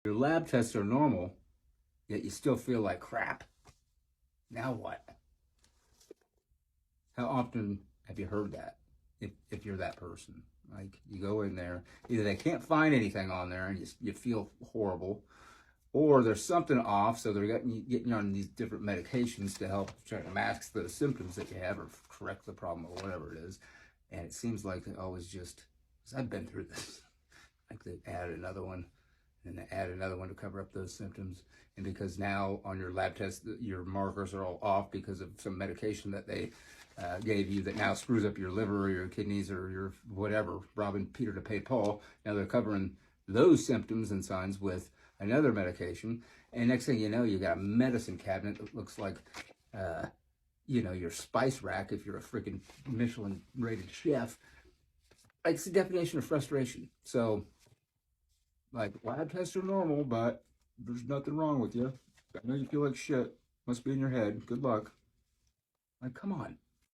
Your lab tests are normal, yet you still feel like crap. Now what? How often have you heard that? If you're that person, like you go in there, either they can't find anything on there and you feel horrible, or there's something off, so they're getting you on these different medications to help try to mask the symptoms that you have or correct the problem or whatever it is. And it seems like they always just, because I've been through this, like they add another one and they add another one to cover up those symptoms. And because now on your lab test, your markers are all off because of some medication that they gave you that now screws up your liver or your kidneys or your whatever, robbing Peter to pay Paul. Now they're covering those symptoms and signs with another medication. And next thing you know, you got a medicine cabinet that looks like, your spice rack if you're a freaking Michelin rated chef. It's the definition of frustration. So, like, lab tests are normal, but there's nothing wrong with you. I know you feel like shit. Must be in your head. Good luck. Like, come on.